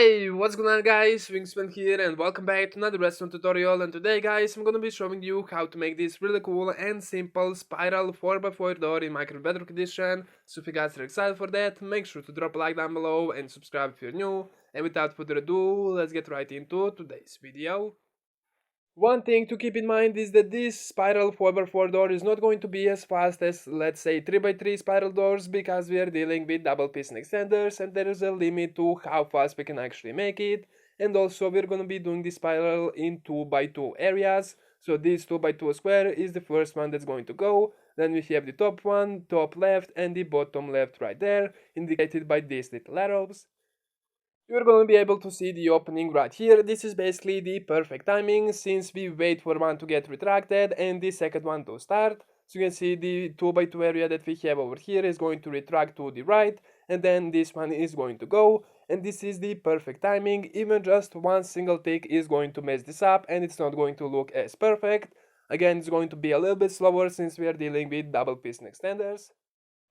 Hey, what's going on guys, WingsOfEnd here and welcome back to another Redstone tutorial, and today guys I'm gonna be showing you how to make this really cool and simple spiral 4x4 door in Minecraft Bedrock edition. So if you guys are excited for that, make sure to drop a like down below and subscribe if you're new, and without further ado, let's get right into today's video. One thing to keep in mind is that this spiral 4x4 door is not going to be as fast as, let's say, 3x3 spiral doors, because we are dealing with double piston extenders and there is a limit to how fast we can actually make it. And also we're going to be doing this spiral in 2x2 areas. So this 2x2 square is the first one that's going to go. Then we have the top one, top left, and the bottom left right there, indicated by these little arrows. You're going to be able to see the opening right here. This is basically the perfect timing, since we wait for one to get retracted and the second one to start. So you can see the 2x2 area that we have over here is going to retract to the right, and then this one is going to go. And this is the perfect timing. Even just one single tick is going to mess this up and it's not going to look as perfect. Again, it's going to be a little bit slower since we are dealing with double piston extenders.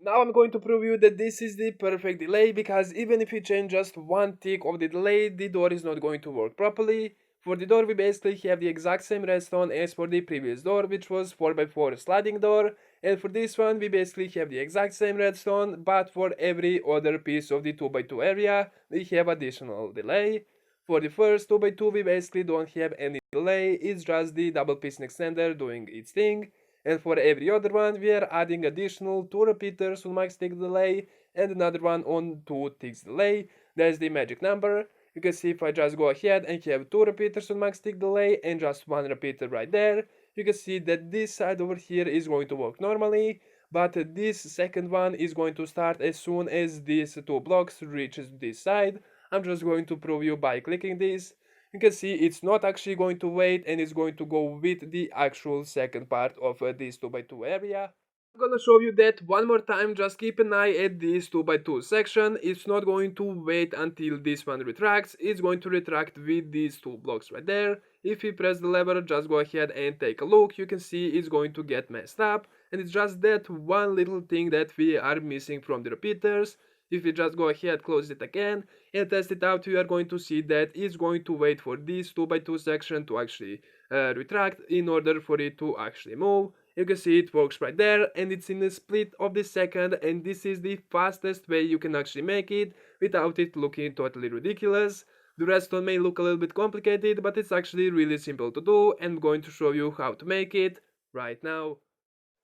Now I'm going to prove you that this is the perfect delay, because even if you change just one tick of the delay, the door is not going to work properly. For the door we basically have the exact same redstone as for the previous door, which was 4x4 sliding door, and for this one we basically have the exact same redstone, but for every other piece of the 2x2 area we have additional delay. For the first 2x2 we basically don't have any delay, it's just the double piston extender doing its thing. And for every other one we are adding additional 2 repeaters on max tick delay and another one on 2 ticks delay. That's the magic number. You can see if I just go ahead and have 2 repeaters on max tick delay and just 1 repeater right there, you can see that this side over here is going to work normally, but this second one is going to start as soon as these 2 blocks reaches this side. I'm just going to prove you by clicking this. You can see it's not actually going to wait and it's going to go with the actual second part of this 2x2 area. I'm gonna show you that one more time. Just keep an eye at this 2x2 section. It's not going to wait until this one retracts. It's going to retract with these 2 blocks right there. If you press the lever, just go ahead and take a look. You can see it's going to get messed up, and it's just that one little thing that we are missing from the repeaters. If you just go ahead, close it again and test it out, you are going to see that it's going to wait for this 2x2 section to actually retract in order for it to actually move. You can see it works right there, and it's in a split of the second, and this is the fastest way you can actually make it without it looking totally ridiculous. The redstone may look a little bit complicated, but it's actually really simple to do, and I'm going to show you how to make it right now.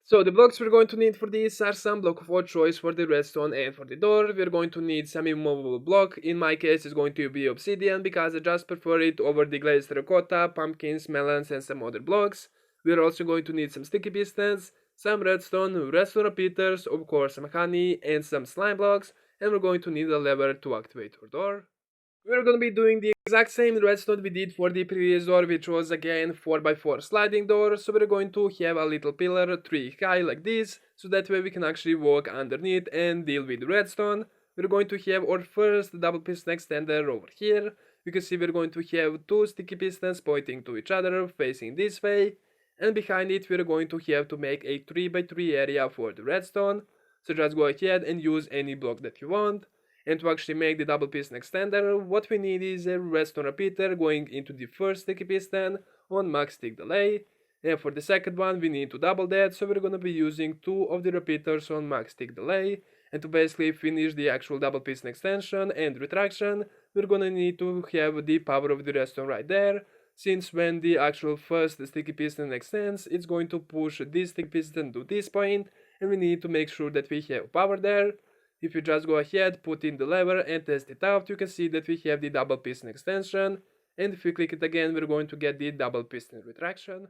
So the blocks we're going to need for this are some block of odd choice for the redstone and for the door. We're going to need some immovable block. In my case it's going to be obsidian, because I just prefer it over the glazed terracotta, pumpkins, melons and some other blocks. We're also going to need some sticky pistons, some redstone repeaters, of course some honey and some slime blocks, and we're going to need a lever to activate our door. We're gonna be doing the exact same redstone we did for the previous door, which was again 4x4 sliding door. So we're going to have a little pillar 3 high like this, so that way we can actually walk underneath and deal with the redstone. We're going to have our first double piston extender over here. You can see we're going to have 2 sticky pistons pointing to each other, facing this way. And behind it we're going to have to make a 3x3 area for the redstone. So just go ahead and use any block that you want. And to actually make the double piston extender, what we need is a redstone repeater going into the first sticky piston on max tick delay. And for the second one we need to double that, so we're gonna be using 2 of the repeaters on max tick delay. And to basically finish the actual double piston extension and retraction, we're gonna need to have the power of the redstone right there, since when the actual first sticky piston extends, it's going to push this sticky piston to this point, and we need to make sure that we have power there. If you just go ahead, put in the lever and test it out, you can see that we have the double piston extension, and if we click it again we're going to get the double piston retraction.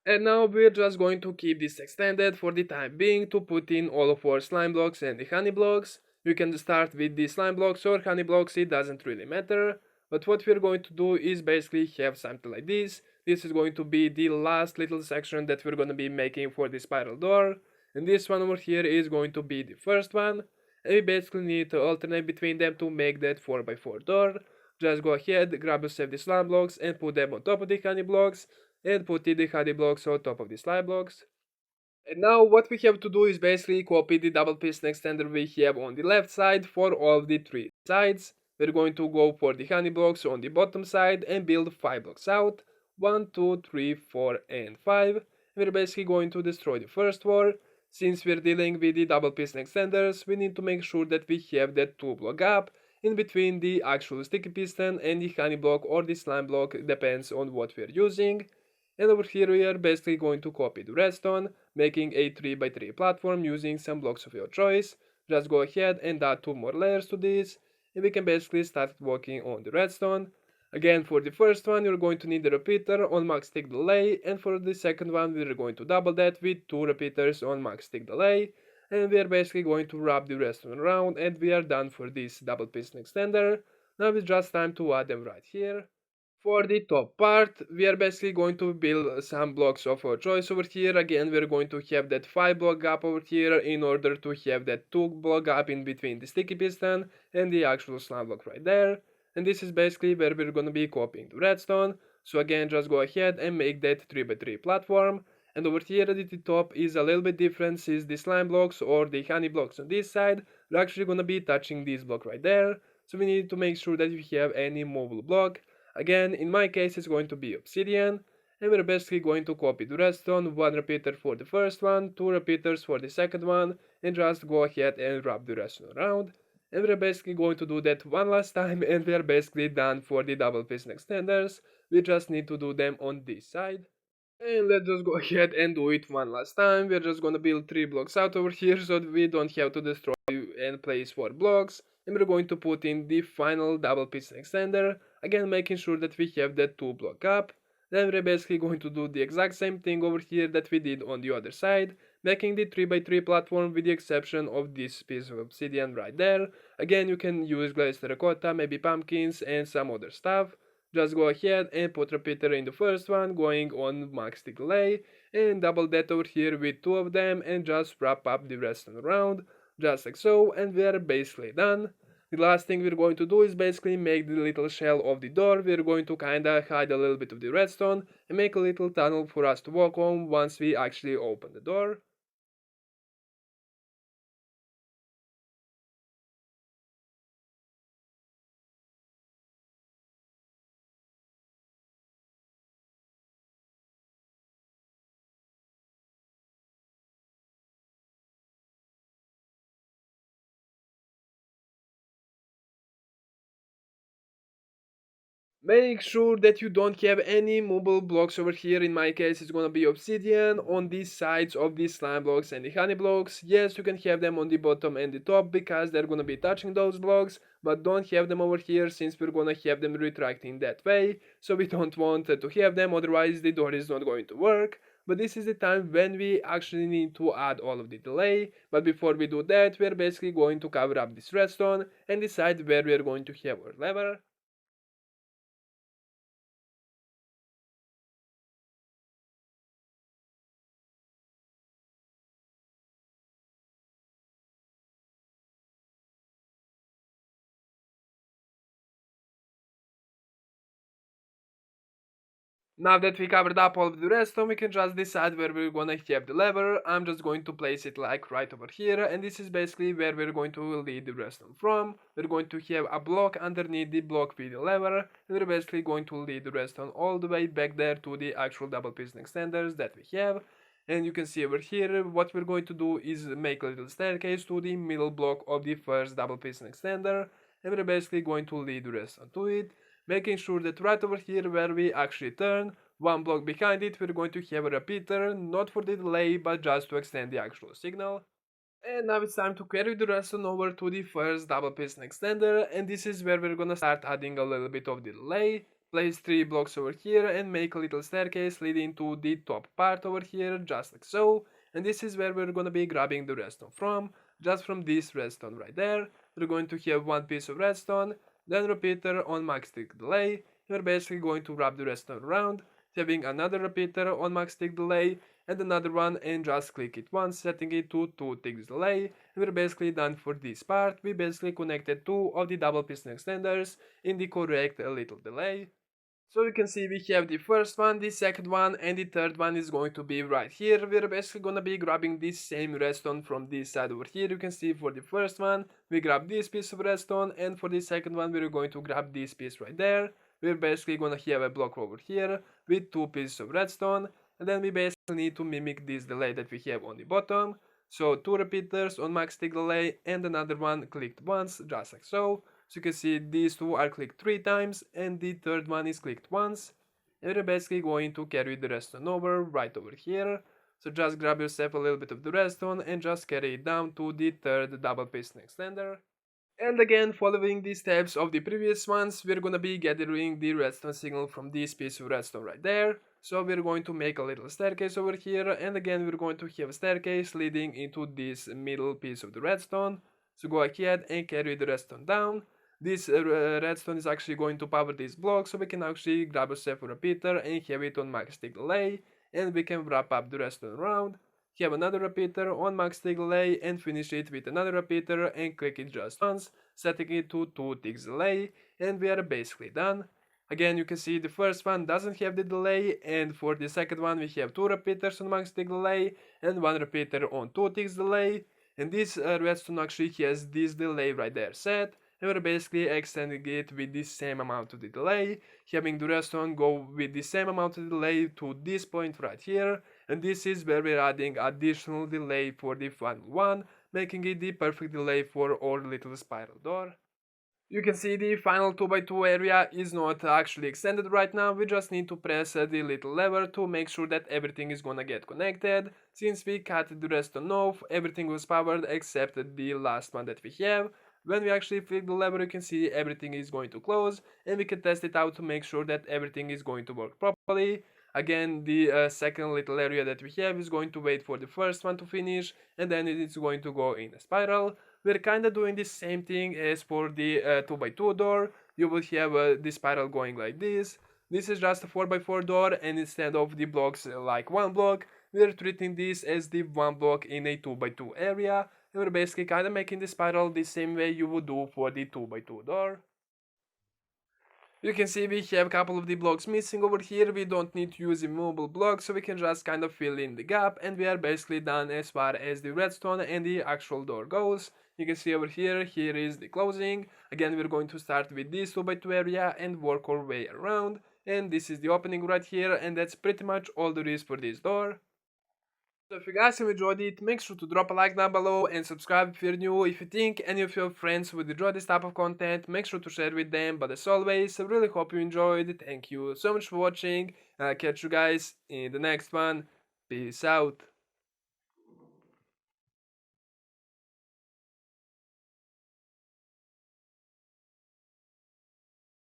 And now we're just going to keep this extended for the time being to put in all of our slime blocks and the honey blocks. You can start with the slime blocks or honey blocks, it doesn't really matter. But what we're going to do is basically have something like this. This is going to be the last little section that we're going to be making for the spiral door. And this one over here is going to be the first one. And we basically need to alternate between them to make that 4x4 door. Just go ahead, grab yourself the slime blocks and put them on top of the honey blocks, and put the honey blocks on top of the slime blocks. And now what we have to do is basically copy the double piston extender we have on the left side for all the 3 sides. we're going to go for the honey blocks on the bottom side and build 5 blocks out. 1, 2, 3, 4, and 5. We're basically going to destroy the first wall. Since we're dealing with the double piston extenders, we need to make sure that we have that 2 block gap in between the actual sticky piston and the honey block or the slime block, depends on what we're using. And over here we are basically going to copy the redstone, making a 3x3 platform using some blocks of your choice. Just go ahead and add 2 more layers to this, and we can basically start working on the redstone. Again, for the first one you're going to need a repeater on max tick delay, and for the second one we're going to double that with 2 repeaters on max tick delay. And we are basically going to wrap the redstone around, and we are done for this double piston extender. Now it's just time to add them right here. For the top part, we are basically going to build some blocks of our choice over here. Again, we're going to have that 5 block gap over here in order to have that 2 block gap in between the sticky piston and the actual slime block right there. And this is basically where we're going to be copying the redstone. So again, just go ahead and make that 3x3 platform. And over here at the top is a little bit different, since the slime blocks or the honey blocks on this side are actually going to be touching this block right there. So we need to make sure that we have any movable block. Again, in my case it's going to be obsidian, and we're basically going to copy the redstone, 1 repeater for the first one, 2 repeaters for the second one, and just go ahead and wrap the redstone around. And we're basically going to do that one last time, and we're basically done for the double piston extenders. We just need to do them on this side. And let's just go ahead and do it one last time. We're just gonna build 3 blocks out over here so that we don't have to destroy and place 4 blocks. And we're going to put in the final double piston extender, again making sure that we have that 2 block up. Then we're basically going to do the exact same thing over here that we did on the other side, making the 3x3 platform with the exception of this piece of obsidian right there. Again, you can use glazed terracotta, maybe pumpkins and some other stuff. Just go ahead and put repeater in the first one, going on max tick delay, and double that over here with 2 of them, and just wrap up the redstone around, just like so, and we are basically done. The last thing we're going to do is basically make the little shell of the door. We're going to kinda hide a little bit of the redstone and make a little tunnel for us to walk on once we actually open the door. Make sure that you don't have any movable blocks over here. In my case it's gonna be obsidian on these sides of these slime blocks and the honey blocks. Yes, you can have them on the bottom and the top because they're gonna be touching those blocks, but don't have them over here since we're gonna have them retracting that way. So we don't want to have them, otherwise the door is not going to work. But this is the time when we actually need to add all of the delay. But before we do that, we're basically going to cover up this redstone and decide where we're going to have our lever. Now that we covered up all of the redstone, we can just decide where we're gonna have the lever. I'm just going to place it like right over here, and this is basically where we're going to lead the redstone from. We're going to have a block underneath the block with the lever, and we're basically going to lead the redstone all the way back there to the actual double piston extenders that we have. And you can see over here, what we're going to do is make a little staircase to the middle block of the first double piston extender, and we're basically going to lead the redstone to it, making sure that right over here where we actually turn, 1 block behind it, we're going to have a repeater, not for the delay, but just to extend the actual signal. And now it's time to carry the redstone over to the first double piston extender, and this is where we're gonna start adding a little bit of the delay. Place 3 blocks over here and make a little staircase leading to the top part over here, just like so. And this is where we're gonna be grabbing the redstone from, just from this redstone right there. We're going to have 1 piece of redstone, then repeater on max tick delay. We're basically going to wrap the redstone around, having another repeater on max tick delay, and another one, and just click it once, setting it to 2 ticks delay. And we're basically done for this part. We basically connected 2 of the double piston extenders in the correct little delay. So you can see we have the first one, the second one, and the third one is going to be right here. We're basically gonna be grabbing this same redstone from this side over here. You can see for the first one, we grab this piece of redstone, and for the second one, we're going to grab this piece right there. We're basically gonna have a block over here with 2 pieces of redstone, and then we basically need to mimic this delay that we have on the bottom. So 2 repeaters on max tick delay, and another one clicked once, just like so. So you can see these two are clicked 3 times and the third one is clicked once. And we're basically going to carry the redstone over right over here. So just grab yourself a little bit of the redstone and just carry it down to the third double piston extender. And again, following the steps of the previous ones, we're gonna be gathering the redstone signal from this piece of redstone right there. So we're going to make a little staircase over here, and again we're going to have a staircase leading into this middle piece of the redstone. So go ahead and carry the redstone down. This redstone is actually going to power this block, so we can actually grab ourselves a repeater and have it on max tick delay, and we can wrap up the redstone around. Have another repeater on max tick delay and finish it with another repeater and click it just once, setting it to 2 ticks delay, and we are basically done. Again, you can see the first one doesn't have the delay, and for the second one we have 2 repeaters on max tick delay and 1 repeater on 2 ticks delay, and this redstone actually has this delay right there set, and we're basically extending it with the same amount of the delay, having the redstone go with the same amount of delay to this point right here, and this is where we're adding additional delay for the final one, making it the perfect delay for our little spiral door. You can see the final 2x2 area is not actually extended right now, we just need to press the little lever to make sure that everything is gonna get connected. Since we cut the redstone off, everything was powered except the last one that we have. When we actually flick the lever, you can see everything is going to close, and we can test it out to make sure that everything is going to work properly. Again, the second little area that we have is going to wait for the first one to finish, and then it is going to go in a spiral. We're kinda doing the same thing as for the 2x2 door. You will have the spiral going like this. This is just a 4x4 door, and instead of the blocks like 1 block, we're treating this as the 1 block in a 2x2 area. And we're basically kinda making the spiral the same way you would do for the 2x2 door. You can see we have a couple of the blocks missing over here. We don't need to use immovable blocks, so we can just kind of fill in the gap, and we are basically done as far as the redstone and the actual door goes. You can see over here, here is the closing. Again, we're going to start with this 2x2 area and work our way around. And this is the opening right here, and that's pretty much all there is for this door. So if you guys have enjoyed it, make sure to drop a like down below and subscribe if you're new. If you think any of your friends would enjoy this type of content, make sure to share with them. But as always, I really hope you enjoyed it. Thank you so much for watching. I'll catch you guys in the next one. Peace out.